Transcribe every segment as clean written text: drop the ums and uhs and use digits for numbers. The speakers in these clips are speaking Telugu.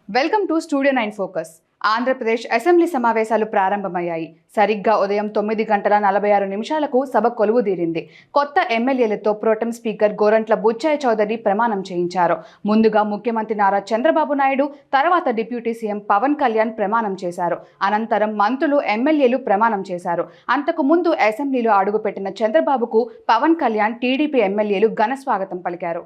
Welcome to studio 9 focus. Andhra Pradesh assembly సమావేశాలు ప్రారంభమయ్యాయి. సరిగ్గా ఉదయం 9:46 సభ కొలువుదీరింది. కొత్త ఎమ్మెల్యేలతో ప్రోటెం స్పీకర్ గోరంట్ల బుచ్చయ్య చౌదరి ప్రమాణం చేయించారు. ముందుగా ముఖ్యమంత్రి నారా చంద్రబాబు నాయుడు, తర్వాత డిప్యూటీ సీఎం పవన్ కళ్యాణ్ ప్రమాణం చేశారు. అనంతరం మంత్రులు, ఎమ్మెల్యేలు ప్రమాణం చేశారు. అంతకు ముందు అసెంబ్లీలో అడుగుపెట్టిన చంద్రబాబుకు పవన్ కళ్యాణ్, టీడీపీ ఎమ్మెల్యేలు ఘన స్వాగతం పలికారు.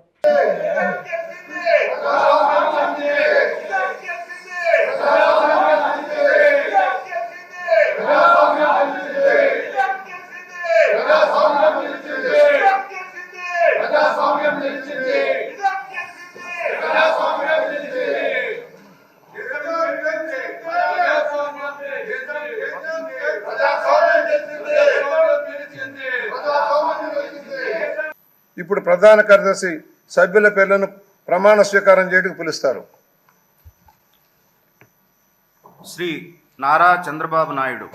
ఇప్పుడు ప్రధాన కార్యదర్శి సభ్యుల పేర్లను ప్రమాణ స్వీకారం చేయడానికి పిలుస్తారు. శ్రీ నారా చంద్రబాబు నాయుడు,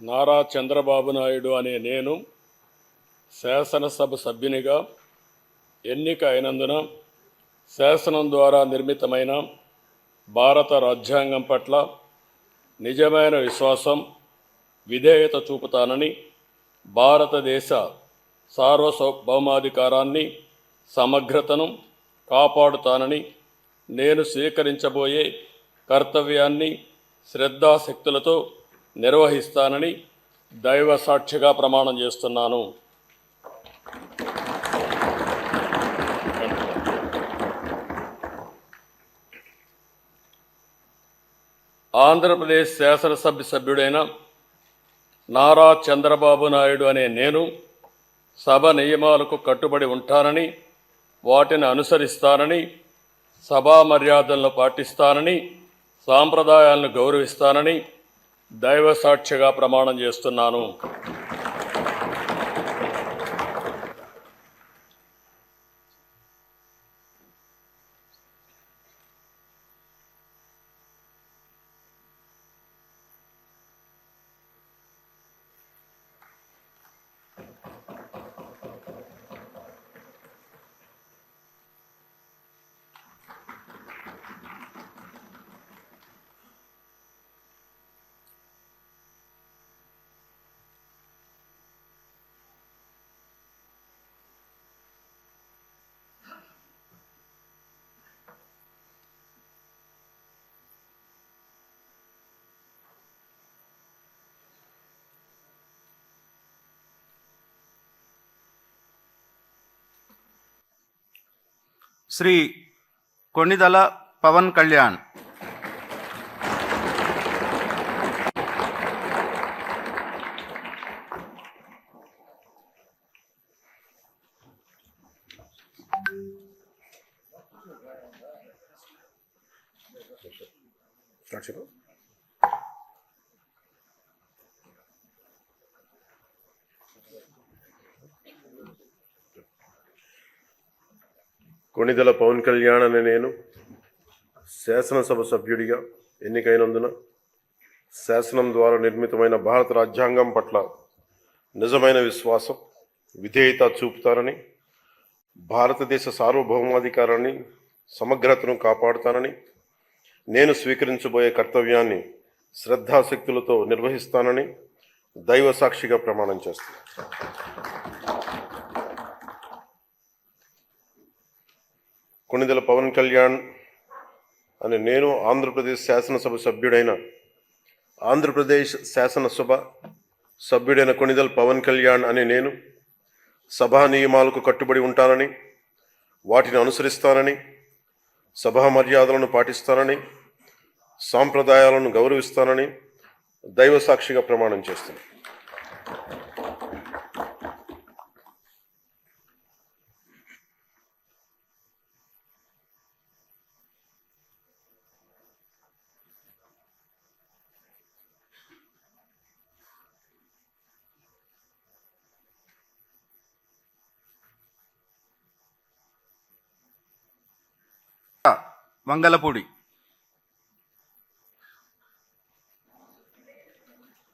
నారా చంద్రబాబు నాయుడు అనే నేను శాసనసభ సభ్యునిగా ఎన్నిక అయినందున శాసనం ద్వారా నిర్మితమైన భారత రాజ్యాంగం పట్ల నిజమైన విశ్వాసం, విధేయత చూపుతానని, భారతదేశ సార్వభౌమాధికారాన్ని, సమగ్రతను కాపాడుతానని, నేను స్వీకరించబోయే కర్తవ్యాన్ని శ్రద్ధాశక్తులతో నిర్వహిస్తానని దైవ సాక్షిగా ప్రమాణం చేస్తున్నాను. ఆంధ్రప్రదేశ్ శాసనసభ సభ్యుడైన నారా చంద్రబాబు నాయుడు అనే నేను సభ నియమాలకు కట్టుబడి ఉంటానని, వాటిని అనుసరిస్తానని, సభా మర్యాదలను పాటిస్తానని, సాంప్రదాయాలను గౌరవిస్తానని దైవ సాక్షిగా ప్రమాణం చేస్తున్నాను. శ్రీ కొణిదల పవన్ కళ్యాణ్, కొణిదెల పవన్ కళ్యాణ్ అనే నేను శాసనసభ సభ్యుడిగా ఎన్నికైనందున శాసనం ద్వారా నిర్మితమైన భారత రాజ్యాంగం పట్ల నిజమైన విశ్వాసం, విధేయత చూపుతానని, భారతదేశ సార్వభౌమాధికారాన్ని, సమగ్రతను కాపాడుతానని, నేను స్వీకరించబోయే కర్తవ్యాన్ని శ్రద్ధాశక్తులతో నిర్వహిస్తానని దైవ సాక్షిగా ప్రమాణం చేస్తాను. కొణిదెల పవన్ కళ్యాణ్ అని నేను ఆంధ్రప్రదేశ్ శాసనసభ సభ్యుడైన కొణిదెల పవన్ కళ్యాణ్ అని నేను సభా నియమాలకు కట్టుబడి ఉంటానని, వాటిని అనుసరిస్తానని, సభా మర్యాదలను పాటిస్తానని, సాంప్రదాయాలను గౌరవిస్తానని దైవ సాక్షిగా ప్రమాణం చేస్తాను. వంగలపూడి